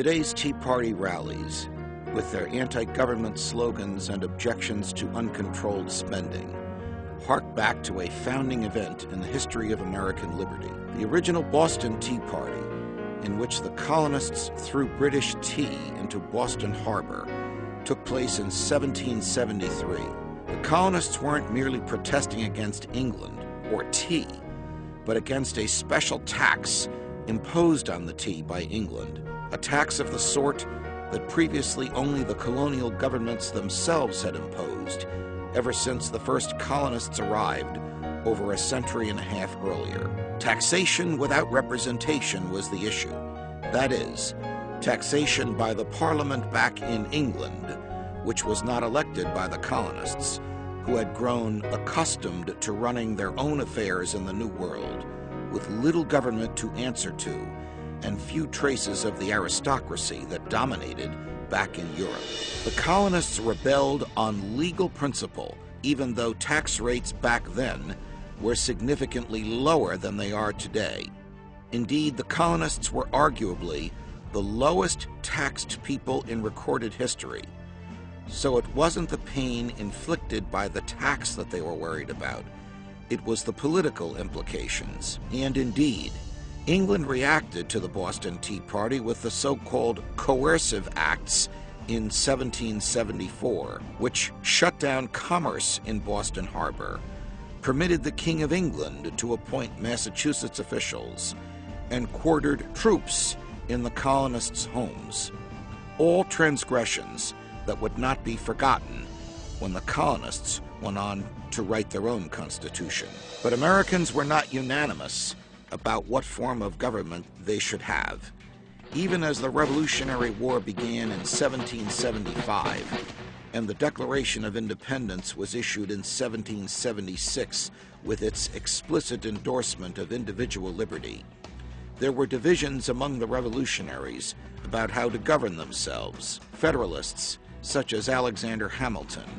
Today's Tea Party rallies, with their anti-government slogans and objections to uncontrolled spending, hark back to a founding event in the history of American liberty. The original Boston Tea Party, in which the colonists threw British tea into Boston Harbor, took place in 1773. The colonists weren't merely protesting against England or tea, but against a special tax imposed on the tea by England, a tax of the sort that previously only the colonial governments themselves had imposed ever since the first colonists arrived over a century and a half earlier. Taxation without representation was the issue. That is, taxation by the Parliament back in England, which was not elected by the colonists, who had grown accustomed to running their own affairs in the New World, with little government to answer to, and few traces of the aristocracy that dominated back in Europe. The colonists rebelled on legal principle, even though tax rates back then were significantly lower than they are today. Indeed, the colonists were arguably the lowest taxed people in recorded history. So it wasn't the pain inflicted by the tax that they were worried about. It was the political implications. And indeed, England reacted to the Boston Tea Party with the so-called coercive acts in 1774, which shut down commerce in Boston Harbor, permitted the King of England to appoint Massachusetts officials, and quartered troops in the colonists' homes. All transgressions that would not be forgotten when the colonists went on to write their own constitution. But Americans were not unanimous about what form of government they should have. Even as the Revolutionary War began in 1775 and the Declaration of Independence was issued in 1776 with its explicit endorsement of individual liberty, there were divisions among the revolutionaries about how to govern themselves. Federalists, such as Alexander Hamilton,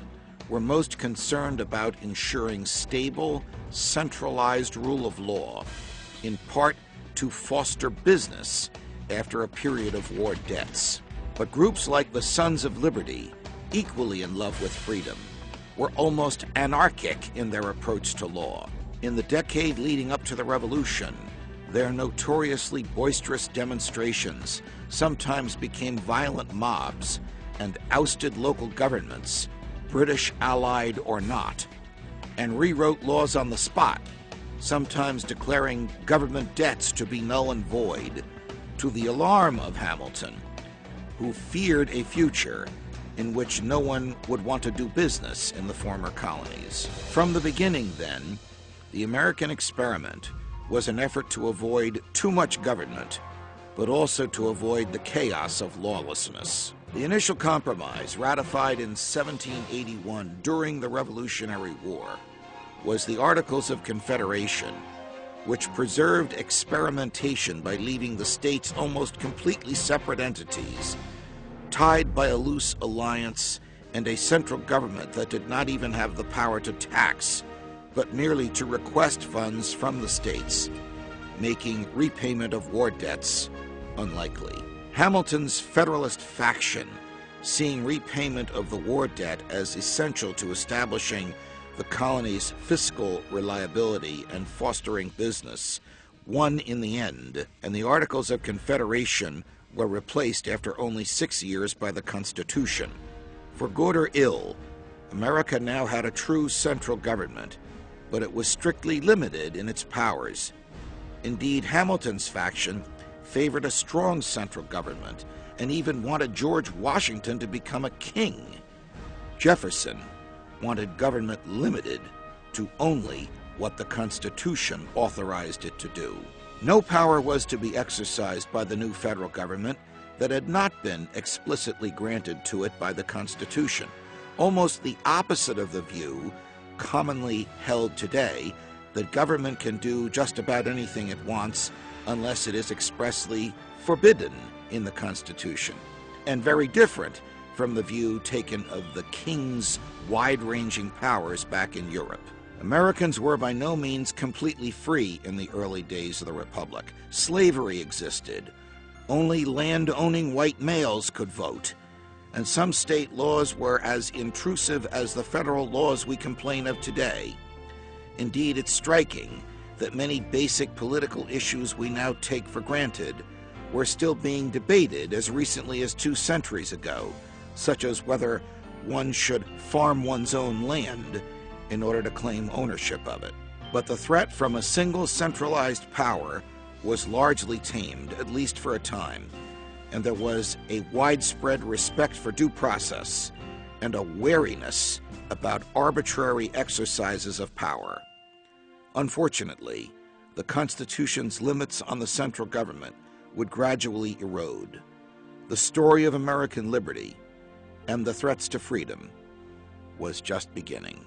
were most concerned about ensuring stable, centralized rule of law, in part to foster business after a period of war debts. But groups like the Sons of Liberty, equally in love with freedom, were almost anarchic in their approach to law. In the decade leading up to the Revolution, their notoriously boisterous demonstrations sometimes became violent mobs and ousted local governments, British allied or not, and rewrote laws on the spot, sometimes declaring government debts to be null and void, to the alarm of Hamilton, who feared a future in which no one would want to do business in the former colonies. From the beginning, then, the American experiment was an effort to avoid too much government, but also to avoid the chaos of lawlessness. The initial compromise, ratified in 1781 during the Revolutionary War, was the Articles of Confederation, which preserved experimentation by leaving the states almost completely separate entities, tied by a loose alliance and a central government that did not even have the power to tax, but merely to request funds from the states, making repayment of war debts unlikely. Hamilton's Federalist faction, seeing repayment of the war debt as essential to establishing the colony's fiscal reliability and fostering business, won in the end, and the Articles of Confederation were replaced after only 6 years by the Constitution. For good or ill, America now had a true central government, but it was strictly limited in its powers. Indeed, Hamilton's faction favored a strong central government and even wanted George Washington to become a king. Jefferson wanted government limited to only what the Constitution authorized it to do. No power was to be exercised by the new federal government that had not been explicitly granted to it by the Constitution, almost the opposite of the view commonly held today that government can do just about anything it wants unless it is expressly forbidden in the Constitution, and very different from the view taken of the king's wide-ranging powers back in Europe. Americans were by no means completely free in the early days of the Republic. Slavery existed, Only land-owning white males could vote, and some state laws were as intrusive as the federal laws we complain of today. Indeed, it's striking that many basic political issues we now take for granted were still being debated as recently as 2 centuries ago, such as whether one should farm one's own land in order to claim ownership of it. But the threat from a single centralized power was largely tamed, at least for a time, and there was a widespread respect for due process and a wariness about arbitrary exercises of power. Unfortunately, the Constitution's limits on the central government would gradually erode. The story of American liberty and the threats to freedom was just beginning.